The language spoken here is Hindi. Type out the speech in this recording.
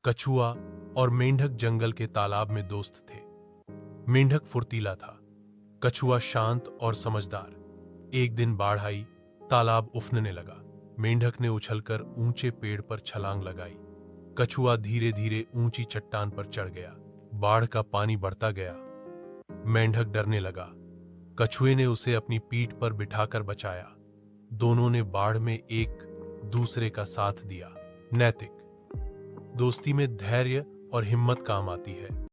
कछुआ और मेंढक जंगल के तालाब में दोस्त थे। मेंढक फुर्तीला था, कछुआ शांत और समझदार। एक दिन बाढ़ आई, तालाब उफनने लगा। मेंढक ने उछलकर ऊंचे पेड़ पर छलांग लगाई। कछुआ धीरे धीरे ऊंची चट्टान पर चढ़ गया। बाढ़ का पानी बढ़ता गया। मेंढक डरने लगा। कछुए ने उसे अपनी पीठ पर बिठाकर बचाया। दोनों ने बाढ़ में एक दूसरे का साथ दिया। नैतिक दोस्ती में धैर्य और हिम्मत काम आती है।